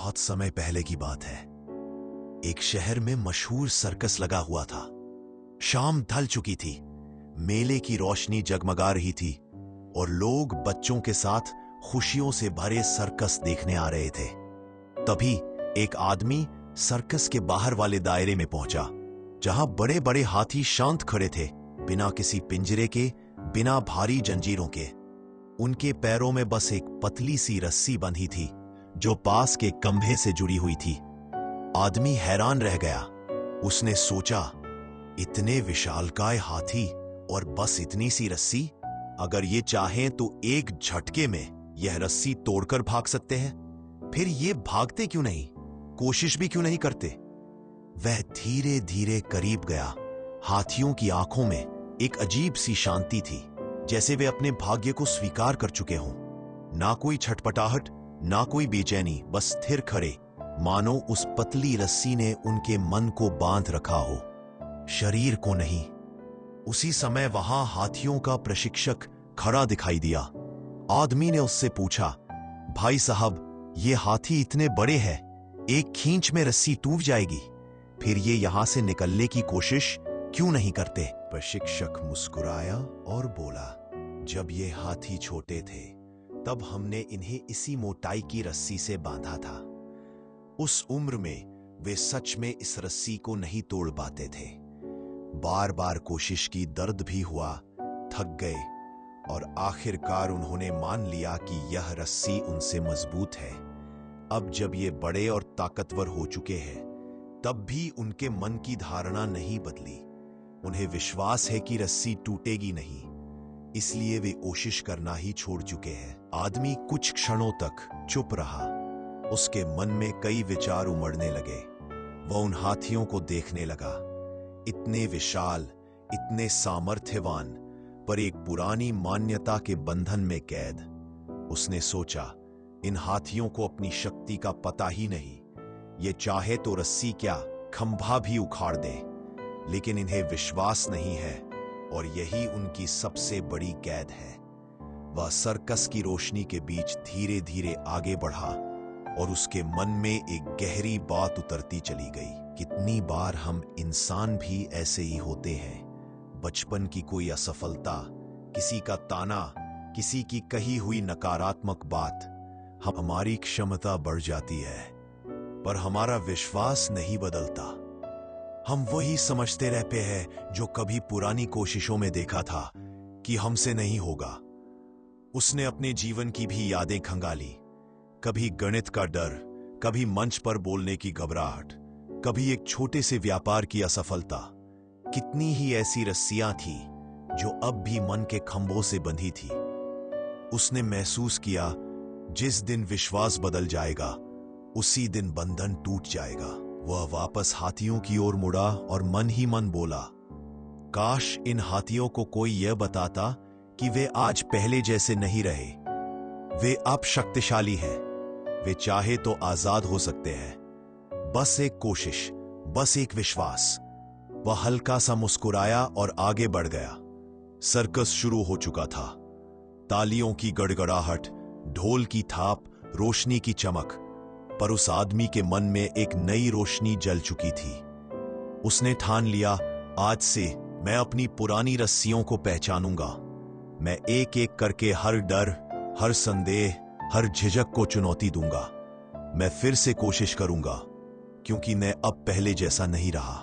बहुत समय पहले की बात है। एक शहर में मशहूर सर्कस लगा हुआ था। शाम ढल चुकी थी, मेले की रोशनी जगमगा रही थी और लोग बच्चों के साथ खुशियों से भरे सर्कस देखने आ रहे थे। तभी एक आदमी सर्कस के बाहर वाले दायरे में पहुंचा, जहां बड़े बड़े हाथी शांत खड़े थे, बिना किसी पिंजरे के, बिना भारी जंजीरों के। उनके पैरों में बस एक पतली सी रस्सी बंधी थी, जो पास के खंभे से जुड़ी हुई थी। आदमी हैरान रह गया। उसने सोचा, इतने विशालकाय हाथी और बस इतनी सी रस्सी? अगर ये चाहें तो एक झटके में यह रस्सी तोड़कर भाग सकते हैं। फिर ये भागते क्यों नहीं? कोशिश भी क्यों नहीं करते? वह धीरे धीरे करीब गया। हाथियों की आंखों में एक अजीब सी शांति थी, जैसे वे अपने भाग्य को स्वीकार कर चुके हों। ना कोई छटपटाहट, ना कोई बेचैनी, बस स्थिर खड़े, मानो उस पतली रस्सी ने उनके मन को बांध रखा हो, शरीर को नहीं। उसी समय वहां हाथियों का प्रशिक्षक खड़ा दिखाई दिया। आदमी ने उससे पूछा, भाई साहब, ये हाथी इतने बड़े हैं, एक खींच में रस्सी टूट जाएगी, फिर ये यहां से निकलने की कोशिश क्यों नहीं करते? प्रशिक्षक मुस्कुराया और बोला, जब ये हाथी छोटे थे तब हमने इन्हें इसी मोटाई की रस्सी से बांधा था। उस उम्र में वे सच में इस रस्सी को नहीं तोड़ पाते थे। बार बार कोशिश की, दर्द भी हुआ, थक गए और आखिरकार उन्होंने मान लिया कि यह रस्सी उनसे मजबूत है। अब जब ये बड़े और ताकतवर हो चुके हैं, तब भी उनके मन की धारणा नहीं बदली। उन्हें विश्वास है कि रस्सी टूटेगी नहीं, इसलिए वे कोशिश करना ही छोड़ चुके हैं। आदमी कुछ क्षणों तक चुप रहा। उसके मन में कई विचार उमड़ने लगे। वह उन हाथियों को देखने लगा, इतने विशाल, इतने सामर्थ्यवान, पर एक पुरानी मान्यता के बंधन में कैद। उसने सोचा, इन हाथियों को अपनी शक्ति का पता ही नहीं। ये चाहे तो रस्सी क्या, खंभा भी उखाड़ दे, लेकिन इन्हें विश्वास नहीं है और यही उनकी सबसे बड़ी कैद है। वह सर्कस की रोशनी के बीच धीरे धीरे आगे बढ़ा और उसके मन में एक गहरी बात उतरती चली गई। कितनी बार हम इंसान भी ऐसे ही होते हैं। बचपन की कोई असफलता, किसी का ताना, किसी की कही हुई नकारात्मक बात, हमारी क्षमता बढ़ जाती है, पर हमारा विश्वास नहीं बदलता। हम वही समझते रहते हैं जो कभी पुरानी कोशिशों में देखा था कि हमसे नहीं होगा। उसने अपने जीवन की भी यादें खंगाली। कभी गणित का डर, कभी मंच पर बोलने की घबराहट, कभी एक छोटे से व्यापार की असफलता। कितनी ही ऐसी रस्सियां थी जो अब भी मन के खंभों से बंधी थी। उसने महसूस किया, जिस दिन विश्वास बदल जाएगा, उसी दिन बंधन टूट जाएगा। वह वापस हाथियों की ओर मुड़ा और मन ही मन बोला, काश इन हाथियों को कोई यह बताता कि वे आज पहले जैसे नहीं रहे। वे अब शक्तिशाली हैं। वे चाहे तो आजाद हो सकते हैं। बस एक कोशिश, बस एक विश्वास। वह हल्का सा मुस्कुराया और आगे बढ़ गया। सर्कस शुरू हो चुका था। तालियों की गड़गड़ाहट, ढोल की थाप, रोशनी की चमक, पर उस आदमी के मन में एक नई रोशनी जल चुकी थी। उसने ठान लिया, आज से मैं अपनी पुरानी रस्सियों को पहचानूंगा। मैं एक एक करके हर डर, हर संदेह, हर झिझक को चुनौती दूंगा। मैं फिर से कोशिश करूंगा, क्योंकि मैं अब पहले जैसा नहीं रहा।